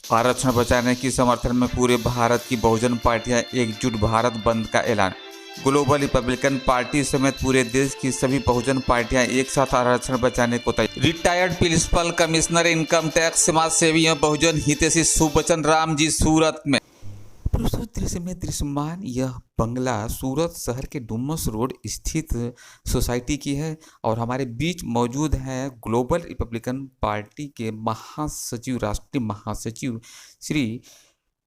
आरक्षण बचाने की समर्थन में पूरे भारत की बहुजन पार्टियां एकजुट, भारत बंद का ऐलान। ग्लोबल रिपब्लिकन पार्टी समेत पूरे देश की सभी बहुजन पार्टियां एक साथ आरक्षण बचाने को तैयार। Retired principal commissioner income tax, समाज सेवी एवं बहुजन हितैषी सुबचन राम जी सूरत में। प्रस्तुत दृश्य में दृश्यमान यह बंगला सूरत शहर के डुमस रोड स्थित सोसाइटी की है और हमारे बीच मौजूद है ग्लोबल रिपब्लिकन पार्टी के महासचिव, राष्ट्रीय महासचिव श्री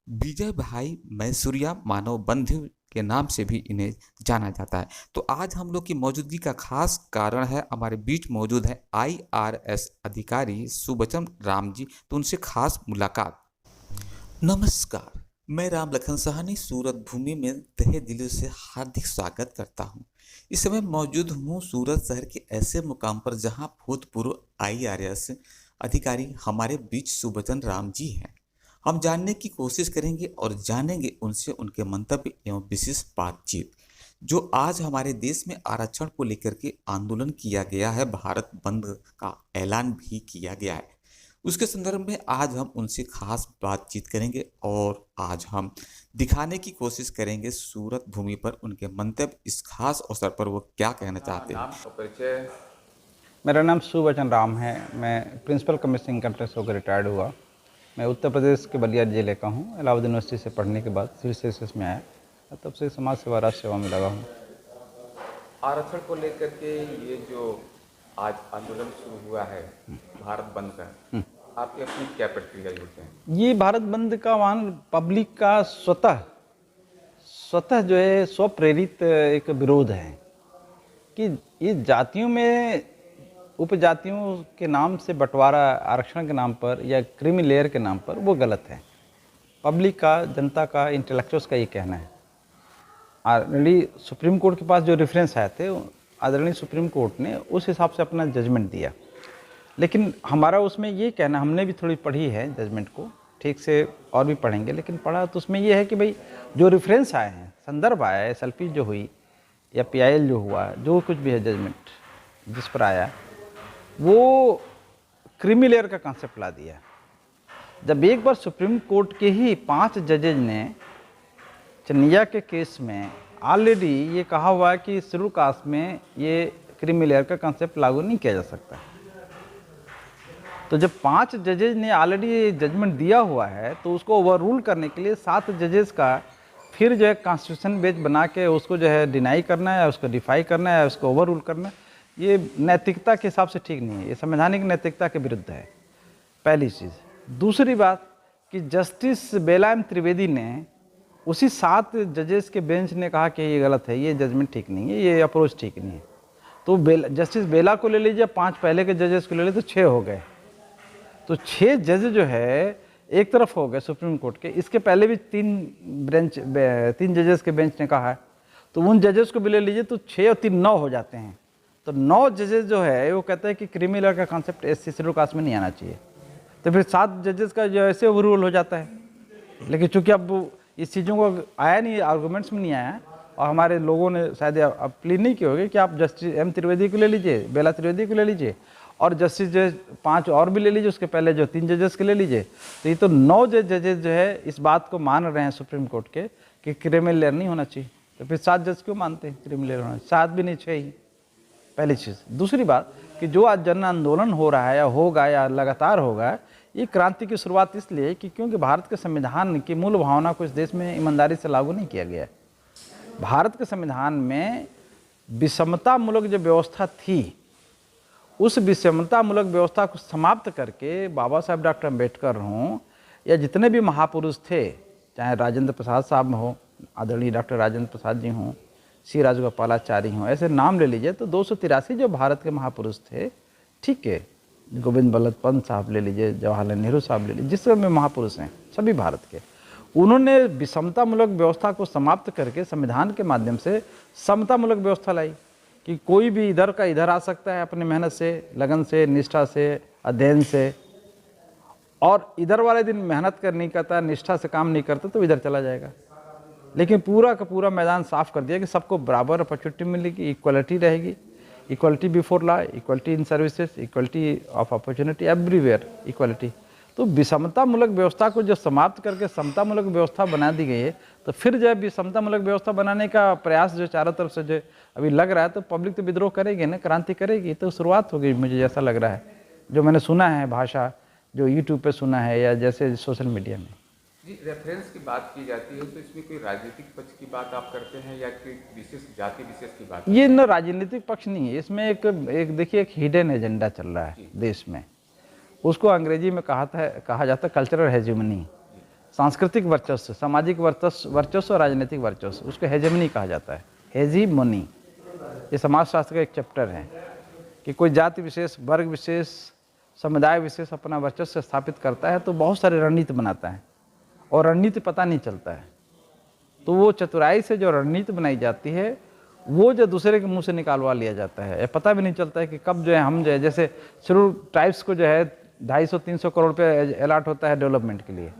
विजय भाई मैसूरिया, मानव बंधु के नाम से भी इन्हें जाना जाता है। तो आज हम लोग की मौजूदगी का खास कारण है, हमारे बीच मौजूद है IRS अधिकारी सुबचन राम जी, तो उनसे खास मुलाकात। नमस्कार, मैं राम लखन साहनी सूरत भूमि में तहे दिल से हार्दिक स्वागत करता हूं। इस समय मौजूद हूं सूरत शहर के ऐसे मुकाम पर जहां भूतपूर्व IRS अधिकारी हमारे बीच सुबचन राम जी हैं। हम जानने की कोशिश करेंगे और जानेंगे उनसे उनके मंतव्य एवं विशेष बातचीत। जो आज हमारे देश में आरक्षण को लेकर के आंदोलन किया गया है, भारत बंद का ऐलान भी किया गया है, उसके संदर्भ में आज हम उनसे खास बातचीत करेंगे और आज हम दिखाने की कोशिश करेंगे सूरत भूमि पर उनके मंतव्य, इस खास अवसर पर वो क्या कहना चाहते हैं। परिचय। मेरा नाम सुबचन राम है। मैं प्रिंसिपल कमिश्नर इनकम टैक्स होकर रिटायर्ड हुआ। मैं उत्तर प्रदेश के बलिया जिले का हूँ। इलाहाबाद यूनिवर्सिटी से पढ़ने के बाद सिविल सर्विसेज में आया, तब से समाज सेवा, राष्ट्र सेवा में लगा हूँ। आरक्षण को लेकर के ये जो आज आंदोलन शुरू हुआ है भारत बंद का, आपकी अपनी क्या प्रतिक्रिया होते हैं? ये भारत बंद का मान पब्लिक का स्वतः जो है स्वप्रेरित एक विरोध है कि ये जातियों में उपजातियों के नाम से बंटवारा आरक्षण के नाम पर या क्रीमी लेयर के नाम पर, वो गलत है। पब्लिक का, जनता का, इंटेलेक्चुअल्स का ये कहना है। आदरणीय सुप्रीम कोर्ट के पास जो रेफरेंस आए थे, आदरणीय सुप्रीम कोर्ट ने उस हिसाब से अपना जजमेंट दिया, लेकिन हमारा उसमें ये कहना, हमने भी थोड़ी पढ़ी है जजमेंट को ठीक से और भी पढ़ेंगे, लेकिन पढ़ा तो उसमें ये है कि भाई जो रेफरेंस आए हैं, संदर्भ आया है, SLP जो हुई या PIL जो हुआ, जो कुछ भी है जजमेंट जिस पर आया, वो क्रीमी लेयर का कॉन्सेप्ट ला दिया। जब एक बार सुप्रीम कोर्ट के ही 5 जजेज ने चन्निया के केस में ऑलरेडी ये कहा हुआ है कि शेड्यूल कास्ट में ये क्रीमी लेयर का कॉन्सेप्ट लागू नहीं किया जा सकता, तो जब 5 जजेज ने ऑलरेडी जजमेंट दिया हुआ है, तो उसको ओवर रूल करने के लिए 7 जजेस का फिर जो है कॉन्स्टिट्यूशन बेंच बना के उसको जो है डिनाई करना है, उसको डिफाई करना है, उसको ओवर रूल करना है, ये नैतिकता के हिसाब से ठीक नहीं है, ये संवैधानिक नैतिकता के विरुद्ध है, पहली चीज़। दूसरी बात कि जस्टिस बेला एम त्रिवेदी ने उसी 7 जजेस के बेंच ने कहा कि ये गलत है, ये जजमेंट ठीक नहीं है, ये अप्रोच ठीक नहीं है। तो जस्टिस बेला को ले लीजिए, 5 पहले के जजेस को ले लीजिए, तो 6 हो गए। तो 6 जज जो है एक तरफ हो गए सुप्रीम कोर्ट के। इसके पहले भी 3 जजेस के बेंच ने कहा है, तो उन जजेस को भी ले लीजिए, तो 6 और 3 9 हो जाते हैं। तो 9 जजेस जो है वो कहते हैं कि क्रीमी लेयर का कॉन्सेप्ट SC शेड्यूल कास्ट में नहीं आना चाहिए, तो फिर 7 जजेस का जो ऐसे ओवर रूल हो जाता है। लेकिन चूंकि अब इस चीज़ों को आया नहीं, आर्गूमेंट्स में नहीं आया, और हमारे लोगों ने शायद अपील नहीं की होगी कि आप जस्टिस M त्रिवेदी को ले लीजिए, बेला त्रिवेदी को ले लीजिए, और जस्टिस जो 5 और भी ले लीजिए, उसके पहले जो 3 जजेस के ले लीजिए। तो ये तो 9 जजेस जो है इस बात को मान रहे हैं सुप्रीम कोर्ट के कि क्रीमी लेयर नहीं होना चाहिए, तो फिर 7 जज क्यों मानते हैं क्रीमी लेयर होना चाहिए? 7 भी नहीं, 6 ही, पहली चीज़। दूसरी बात कि जो आज जन आंदोलन हो रहा है या होगा या लगातार होगा, ये क्रांति की शुरुआत इसलिए कि क्योंकि भारत के संविधान की मूल भावना को इस देश में ईमानदारी से लागू नहीं किया गया है। भारत के संविधान में विषमतामूलक जो व्यवस्था थी, उस विषमतामूलक व्यवस्था को समाप्त करके बाबा साहब डॉक्टर अम्बेडकर हों या जितने भी महापुरुष थे, चाहे राजेंद्र प्रसाद साहब हों, आदरणीय डॉक्टर राजेंद्र प्रसाद जी हों, श्री राजगोपालाचारी हों, ऐसे नाम ले लीजिए तो 283 जो भारत के महापुरुष थे, ठीक है, गोविंद बल्लभ पंत साहब ले लीजिए, जवाहरलाल नेहरू साहब ले लीजिए, जिस समय महापुरुष हैं सभी भारत के, उन्होंने विषमतामूलक व्यवस्था को समाप्त करके संविधान के माध्यम से समतामूलक व्यवस्था लाई कि कोई भी इधर का इधर आ सकता है अपनी मेहनत से, लगन से, निष्ठा से, अध्ययन से, और इधर वाले दिन मेहनत कर नहीं करता, निष्ठा से काम नहीं करता, तो इधर चला जाएगा। लेकिन पूरा का पूरा मैदान साफ कर दिया कि सबको बराबर अपॉर्चुनिटी मिलेगी, इक्वलिटी रहेगी, equality before law, equality in services, equality of opportunity, everywhere equality. तो विषमतामूलक व्यवस्था को जो समाप्त करके समतामूलक व्यवस्था बना दी गई है, तो फिर जब विषमतामूलक व्यवस्था बनाने का प्रयास जो चारों तरफ से जो अभी लग रहा है, तो पब्लिक तो विद्रोह करेगी ना, क्रांति करेगी। तो शुरुआत होगी, मुझे जैसा लग रहा है, जो मैंने सुना है भाषा, जो यूट्यूब पे सुना है या जैसे सोशल मीडिया में। जी, रेफरेंस की बात की जाती है तो इसमें कोई राजनीतिक पक्ष की बात आप करते हैं या कोई विशेष जाति विशेष की बात? ये न राजनीतिक पक्ष नहीं है, इसमें एक देखिए, एक हिडन एजेंडा चल रहा है देश में। उसको अंग्रेजी में कहा जाता है कल्चरल हेजेमनी, सांस्कृतिक वर्चस्व, सामाजिक वर्चस्व और राजनीतिक वर्चस्व, उसको हेजेमनी कहा जाता है, हेजीमोनी। ये समाजशास्त्र का एक चैप्टर है कि कोई जाति विशेष, वर्ग विशेष, समुदाय विशेष अपना वर्चस्व स्थापित करता है तो बहुत सारे रणनीति बनाता है, और रणनीति पता नहीं चलता है। तो वो चतुराई से जो रणनीति बनाई जाती है, वो जो दूसरे के मुंह से निकालवा लिया जाता है, पता भी नहीं चलता है कि कब जो है हम जो है, जैसे शेड्यूल ट्राइब्स को जो है 250-300 करोड़ रुपये अलाट होता है डेवलपमेंट के लिए।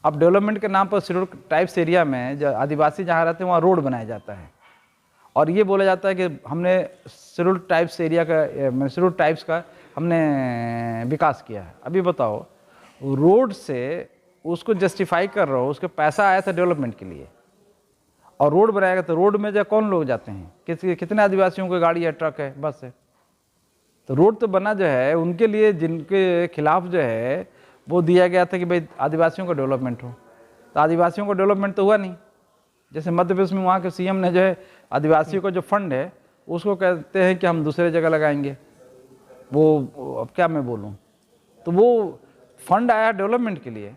अब डेवलपमेंट के नाम पर शेड्यूल ट्राइब्स एरिया में जो आदिवासी जहाँ रहते हैं वहाँ रोड बनाया जाता है, और ये बोला जाता है कि हमने शेड्यूल ट्राइब्स एरिया का, शेड्यूल ट्राइब्स का हमने विकास किया है। अभी बताओ, रोड से उसको जस्टिफाई कर रहा हो, उसके पैसा आया था डेवलपमेंट के लिए, और रोड बनाएगा तो रोड में जो कौन लोग जाते हैं, कितने आदिवासियों की गाड़ी है, ट्रक है, बस है। तो रोड तो बना जो है उनके लिए जिनके खिलाफ जो है वो दिया गया था कि भाई आदिवासियों का डेवलपमेंट हो, तो आदिवासियों का डेवलपमेंट तो हुआ नहीं। जैसे मध्य प्रदेश में वहाँ के सीएम ने जो है आदिवासियों का जो फंड है उसको कहते हैं कि हम दूसरे जगह लगाएंगे। वो अब क्या मैं बोलूँ, तो वो फंड आया डेवलपमेंट के लिए,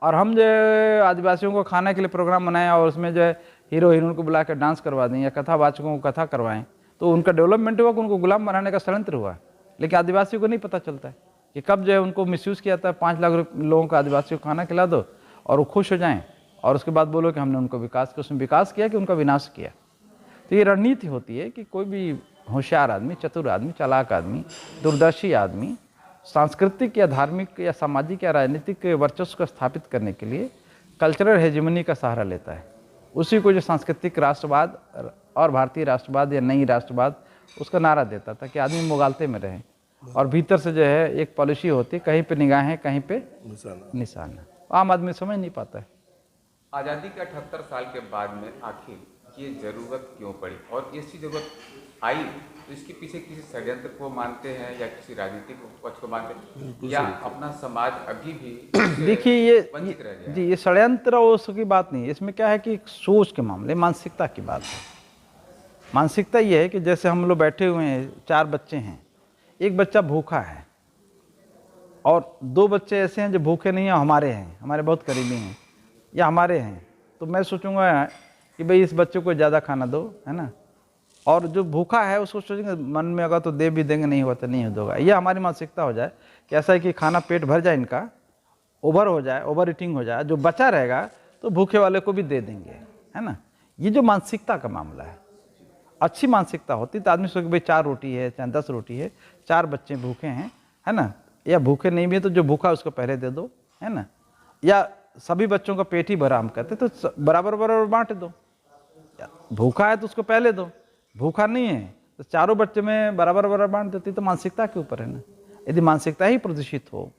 और हम जो है आदिवासियों को खाने के लिए प्रोग्राम बनाएं और उसमें जो है हीरो हीरोइन को बुला कर डांस करवा दें या कथावाचकों को कथा करवाएं, तो उनका डेवलपमेंट हुआ कि उनको गुलाम बनाने का षड्यंत्र हुआ। लेकिन आदिवासियों को नहीं पता चलता है कि कब जो है उनको मिसयूज़ किया था। 5 लाख लोगों को आदिवासियों को खाना खिला दो और वो खुश हो जाएं, और उसके बाद बोलो कि हमने उनको विकास किया। उसमें विकास किया कि उनका विनाश किया। तो ये रणनीति होती है कि कोई भी होशियार आदमी, चतुर आदमी, चालाक आदमी, दूरदर्शी आदमी सांस्कृतिक या धार्मिक या सामाजिक या राजनीतिक वर्चस्व को स्थापित करने के लिए कल्चरल हेजेमनी का सहारा लेता है। उसी को जो सांस्कृतिक राष्ट्रवाद और भारतीय राष्ट्रवाद या नई राष्ट्रवाद, उसका नारा देता था कि आदमी मुगालते में रहे, और भीतर से जो है एक पॉलिसी होती, कहीं पे निगाहें कहीं पे निशाना। आम आदमी समझ नहीं पाता है। आज़ादी के 78 साल के बाद में आखिर ये ज़रूरत क्यों पड़ी, और ऐसी ज़रूरत आई तो इसके पीछे किसी षड्यंत्र को मानते हैं या किसी राजनीतिक पक्ष को मानते हैं, या अपना समाज अभी भी देखिए ये वंचित रह गया? जी, ये षड्यंत्र और उसकी बात नहीं है, इसमें क्या है कि एक सोच के मामले, मानसिकता की बात है। मानसिकता ये है कि जैसे हम लोग बैठे हुए हैं, 4 बच्चे हैं, एक बच्चा भूखा है और 2 बच्चे ऐसे हैं जो भूखे नहीं हैं, हमारे हैं, हमारे बहुत करीबी हैं या हमारे हैं, तो मैं सोचूंगा कि भाई इस बच्चे को ज़्यादा खाना दो, है ना, और जो भूखा है उसको सोचेंगे मन में अगर तो दे भी देंगे, नहीं हुआ तो नहीं होगा। ये हमारी मानसिकता हो जाए कि ऐसा है कि खाना पेट भर जाए, इनका ओवर हो जाए, ओवर ईटिंग हो जाए, जो बचा रहेगा तो भूखे वाले को भी दे देंगे, है ना। ये जो मानसिकता का मामला है, अच्छी मानसिकता होती तो आदमी सोचे भाई 4 रोटी है चाहे 10 रोटी है, 4 बच्चे भूखे हैं, है ना, या भूखे नहीं भी है तो जो भूखा उसको पहले दे दो, है ना, या सभी बच्चों का पेट ही भरा हम कहते तो बराबर बराबर बांट दो। भूखा है तो उसको पहले दो, भूखा नहीं है तो चारों बच्चे में बराबर बराबर बांट देती। तो मानसिकता के ऊपर है ना। यदि मानसिकता ही प्रदूषित हो,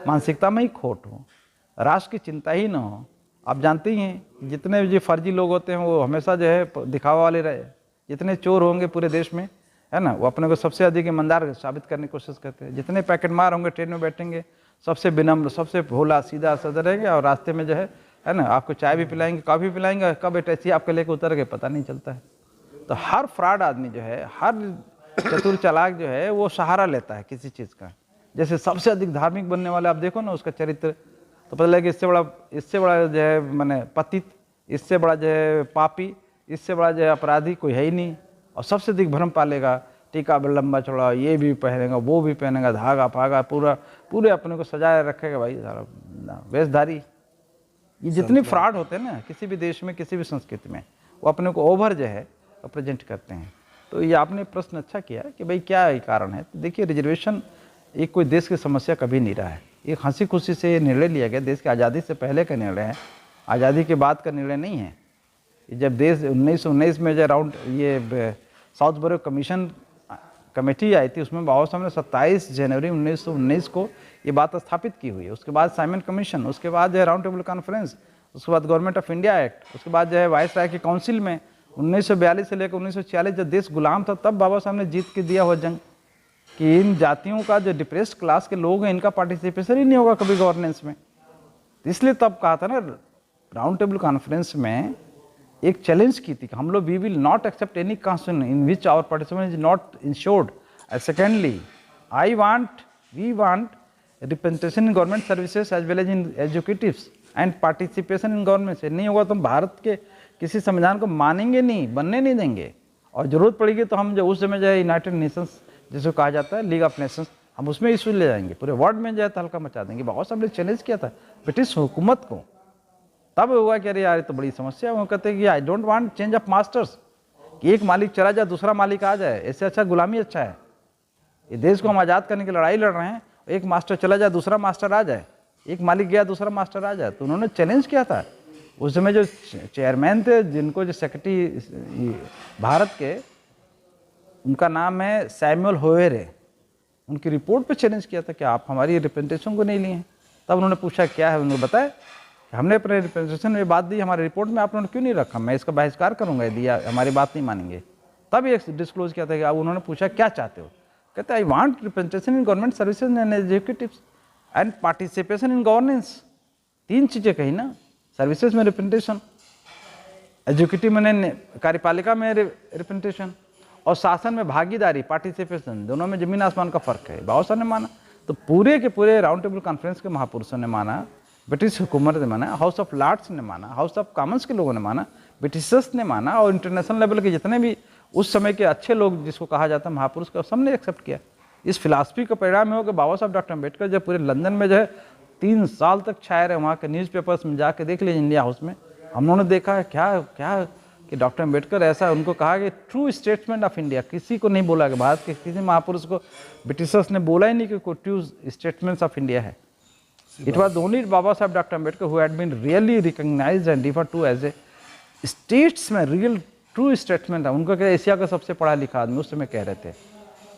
मानसिकता में ही खोट हो, राष्ट्र की चिंता ही ना हो, आप जानते ही हैं जितने जो फर्जी लोग होते हैं वो हमेशा जो है दिखावा वाले रहे। जितने चोर होंगे पूरे देश में, है ना, वो अपने को सबसे अधिक ईमानदार साबित करने की कोशिश करते हैं। जितने पैकेट मार होंगे ट्रेन में बैठेंगे, सबसे विनम्र, सबसे भोला सीधा साधा रहेंगे, और रास्ते में जो है ना, आपको चाय भी पिलाएंगे, कॉफ़ी पिलाएंगे, कब टैक्सी आपके लेके उतर के पता नहीं चलता है। तो हर फ्रॉड आदमी जो है, हर चतुर चालाक जो है, वो सहारा लेता है किसी चीज़ का। जैसे सबसे अधिक धार्मिक बनने वाले आप देखो ना, उसका चरित्र तो पता लगे इससे बड़ा जो है मैंने पतित, इससे बड़ा जो है पापी, इससे बड़ा जो है अपराधी कोई है ही नहीं। और सबसे अधिक भ्रम पालेगा, टीका लंबा चौड़ा, ये भी पहनेगा, वो भी पहनेगा, धागा फागा पूरे अपने को सजाए रखेगा भाई सारा वेशधारी। ये जितने फ्रॉड होते हैं ना किसी भी देश में, किसी भी संस्कृति में, वो अपने को ओवर जो है प्रेजेंट करते हैं। तो ये आपने प्रश्न अच्छा किया कि भाई क्या कारण है। तो देखिए, रिजर्वेशन एक कोई देश की समस्या कभी नहीं रहा है। एक हंसी खुशी से निर्णय लिया गया, देश की आज़ादी से पहले का निर्णय है, आज़ादी के बाद का निर्णय नहीं है। जब देश 1919 में जो राउंड ये साउथ बोरो कमीशन कमेटी आई थी उसमें बाबा साहब ने 27 जनवरी 1919 को ये बात स्थापित की हुई है। उसके बाद साइमन कमीशन, उसके बाद जो है राउंड टेबल कॉन्फ्रेंस, उसके बाद गवर्नमेंट ऑफ इंडिया एक्ट, उसके बाद जो है वाइस राय की काउंसिल में 1942 से लेकर 1946 जब देश गुलाम था तब बाबा साहब ने जीत के दिया हुआ जंग कि इन जातियों का जो डिप्रेस्ड क्लास के लोग हैं इनका पार्टिसिपेशन ही नहीं होगा कभी गवर्नेंस में। इसलिए तब कहा था ना राउंड टेबल कॉन्फ्रेंस में एक चैलेंज की थी कि हम लोग we will not accept any constitution in which our participation is not insured. Secondly we want representation in government services as well as in executives and participation in government से नहीं होगा तो हम भारत के किसी संविधान को मानेंगे नहीं, बनने नहीं देंगे, और जरूरत पड़ेगी तो हम जो उस समय जो है यूनाइटेड नेशंस जिसको कहा जाता है लीग ऑफ नेशंस, हम उसमें इशू ले जाएंगे, पूरे वर्ल्ड में जो है तहलका मचा देंगे। बाबा साहब ने चैलेंज किया था ब्रिटिश हुकूमत को। तब हुआ कि अरे यार ये तो बड़ी समस्या है। वो कहते हैं कि I don't want change of masters, कि एक मालिक चला जाए दूसरा मालिक आ जाए, इससे अच्छा गुलामी अच्छा है। ये देश को हम आज़ाद करने की लड़ाई लड़ रहे हैं, एक मास्टर चला जाए दूसरा मास्टर आ जाए, एक मालिक गया दूसरा मास्टर आ जाए। तो उन्होंने चैलेंज किया था। उस समय जो चेयरमैन थे, जिनको जो सेक्रेटरी भारत के, उनका नाम है सैमुअल होवेरे, उनकी रिपोर्ट पे चैलेंज किया था कि आप हमारी रिप्रेजेंटेशन को नहीं लिए हैं। तब उन्होंने पूछा क्या है, उन्होंने बताया हमने अपने रिप्रेजेंटेशन में बात दी, हमारी रिपोर्ट में आप लोगों ने क्यों नहीं रखा, मैं इसका बहिष्कार करूंगा यदि हमारी बात नहीं मानेंगे। तब ये डिस्क्लोज किया था कि अब उन्होंने पूछा क्या चाहते हो, कहते I want representation in government services and executives and participation in governance. 3 चीज़ें कही ना, सर्विसेज में रिप्रेजेंटेशन, एजुकेटिव में कार्यपालिका में रिप्रेजेंटेशन, और शासन में भागीदारी पार्टिसिपेशन, दोनों में जमीन आसमान का फर्क है। बाबा साहब ने माना, तो पूरे के पूरे राउंड टेबल कॉन्फ्रेंस के महापुरुषों ने माना, ब्रिटिश हुकूमत ने माना, हाउस ऑफ लॉर्ड्स ने माना, हाउस ऑफ कॉमन्स के लोगों ने माना, ब्रिटिशर्स ने माना, और इंटरनेशनल लेवल के जितने भी उस समय के अच्छे लोग जिसको कहा जाता है महापुरुष का, सबने एक्सेप्ट किया। इस फिलासफी का परिणाम हो कि बाबा साहब डॉक्टर अम्बेडकर जब पूरे लंदन में जो है 3 साल तक छाए रहे, वहाँ के न्यूज़पेपर्स में जाके देख लीजिए, इंडिया हाउस में हम लोगों ने देखा है क्या क्या कि डॉक्टर अम्बेडकर ऐसा, उनको कहा कि ट्रू स्टेटमेंट ऑफ इंडिया, किसी को नहीं बोला कि भारत के किसी महापुरुष को ब्रिटिशर्स ने बोला ही नहीं कि कोई ट्रू स्टेटमेंट्स ऑफ इंडिया है। It was only Baba Saheb doctor Ambedkar who had been really recognised and referred to as a statesman, real true statement है। उनको क्या एशिया का सबसे पढ़ा लिखा आदमी उस समय कह रहे थे।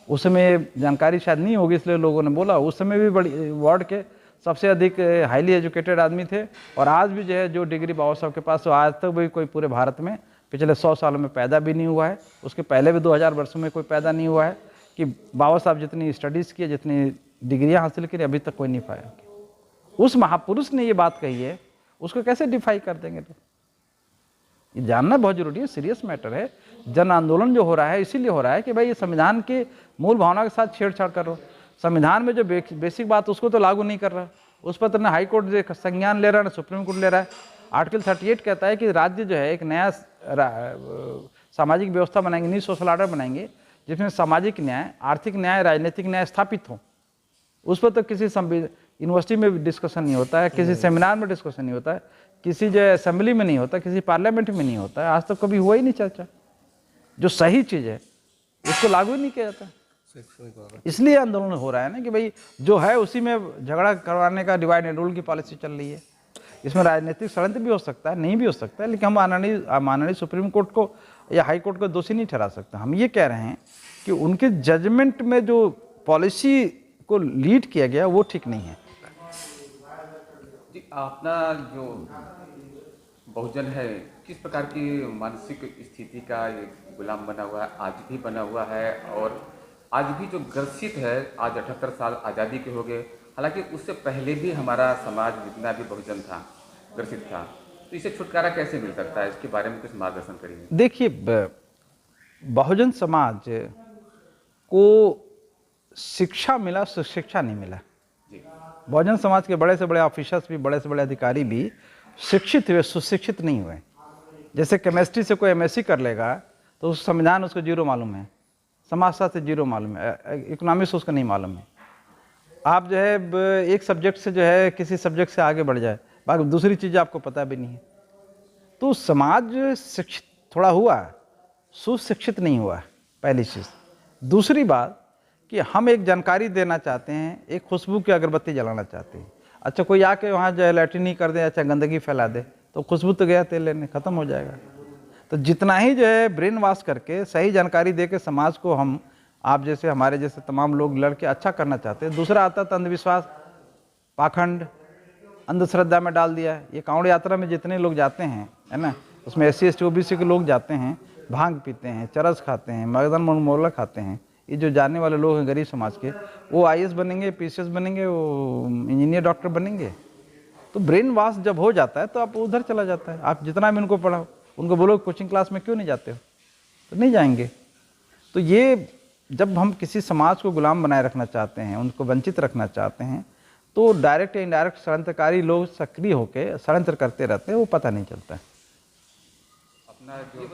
उस समय जानकारी शायद नहीं होगी इसलिए लोगों ने बोला, उस समय भी बड़ी वर्ल्ड के सबसे अधिक हाईली एजुकेटेड आदमी थे। और आज भी जो है जो डिग्री बाबा साहब के पास, तो आज तक भी कोई पूरे भारत में पिछले 100 सालों में पैदा भी नहीं हुआ है, उसके पहले भी 2000 वर्षों में कोई पैदा नहीं हुआ है कि बाबा साहब जितनी स्टडीज़ किए, जितनी डिग्रियां हासिल की, अभी तक कोई नहीं पाया। उस महापुरुष ने ये बात कही है, उसको कैसे डिफाई कर देंगे? तो ये जानना बहुत जरूरी है, सीरियस मैटर है। जन आंदोलन जो हो रहा है इसीलिए हो रहा है कि भाई ये संविधान के मूल भावना के साथ छेड़छाड़ कर रहा हो। संविधान में जो बेसिक बात उसको तो लागू नहीं कर रहा, उस पर तो ना हाई कोर्ट संज्ञान ले रहा है ना सुप्रीम कोर्ट ले रहा है। आर्टिकल 38 कहता है कि राज्य जो है एक नया सामाजिक व्यवस्था बनाएंगे, न्यू सोशल ऑर्डर बनाएंगे जिसमें सामाजिक न्याय, आर्थिक न्याय, राजनीतिक न्याय स्थापित हो। उस पर तो किसी यूनिवर्सिटी में भी डिस्कशन नहीं होता है, किसी सेमिनार में डिस्कशन नहीं होता है, किसी जो असेंबली में नहीं होता, किसी पार्लियामेंट में नहीं होता है, आज तक कभी हुआ ही नहीं चर्चा। जो सही चीज़ है उसको लागू ही नहीं किया जाता। इसलिए आंदोलन हो रहा है ना कि भाई जो है उसी में झगड़ा करवाने का डिवाइड एंड रूल की पॉलिसी चल रही है। इसमें राजनीतिक षड्यंत्र भी हो सकता है, नहीं भी हो सकता है, लेकिन हम माननीय सुप्रीम कोर्ट को या हाई कोर्ट को दोषी नहीं ठहरा सकते। हम ये कह रहे हैं कि उनके जजमेंट में जो पॉलिसी को लीड किया गया वो ठीक नहीं है। जी, अपना जो बहुजन है किस प्रकार की मानसिक स्थिति का गुलाम बना हुआ है, आज भी बना हुआ है, और आज भी जो ग्रसित है, आज 78 साल आज़ादी के हो गए, हालांकि उससे पहले भी हमारा समाज जितना भी बहुजन था ग्रसित था, तो इसे छुटकारा कैसे मिल सकता है, इसके बारे में कुछ मार्गदर्शन करिए। देखिए, बहुजन समाज को शिक्षा मिला, सुशिक्षा नहीं मिला। बहुजन समाज के बड़े से बड़े ऑफिसर्स भी, बड़े से बड़े अधिकारी भी शिक्षित हुए, सुशिक्षित नहीं हुए। जैसे केमिस्ट्री से कोई एमएससी कर लेगा तो उस संविधान उसको जीरो मालूम है, समाजशास्त्र से जीरो मालूम है, इकोनॉमिक्स उसको नहीं मालूम है। आप जो है एक सब्जेक्ट से जो है किसी सब्जेक्ट से आगे बढ़ जाए, बाकी दूसरी चीज़ आपको पता भी नहीं है। तो समाज शिक्षित थोड़ा हुआ, सुशिक्षित नहीं हुआ, पहली चीज़। दूसरी बात कि हम एक जानकारी देना चाहते हैं, एक खुशबू की अगरबत्ती जलाना चाहते हैं। अच्छा, कोई आके वहाँ जो है लैट्रिन ही कर दे, अच्छा गंदगी फैला दे, तो खुशबू तो गया तेल लेने, ख़त्म हो जाएगा। तो जितना ही जो है ब्रेन वॉश करके सही जानकारी दे के समाज को हम आप जैसे हमारे जैसे तमाम लोग लड़के अच्छा करना चाहते हैं। दूसरा आता था अंधविश्वास, पाखंड, अंधश्रद्धा में डाल दिया है। ये कांवड़ यात्रा में जितने लोग जाते हैं, है ना, उसमें SC ST OBC के लोग जाते हैं, भांग पीते हैं, चरस खाते हैं, मगदन मोला खाते हैं। ये जो जाने वाले लोग हैं गरीब समाज के, वो IAS बनेंगे, PCS बनेंगे, वो इंजीनियर डॉक्टर बनेंगे। तो ब्रेन वॉश जब हो जाता है तो आप उधर चला जाता है। आप जितना भी उनको पढ़ाओ, उनको बोलो कोचिंग क्लास में क्यों नहीं जाते हो, तो नहीं जाएंगे। तो ये जब हम किसी समाज को गुलाम बनाए रखना चाहते हैं, उनको वंचित रखना चाहते हैं, तो डायरेक्ट या इनडायरेक्ट षड्यंत्रकारी लोग सक्रिय होकर षड्यंत्र करते रहते हैं, वो पता नहीं चलता है। अपना जो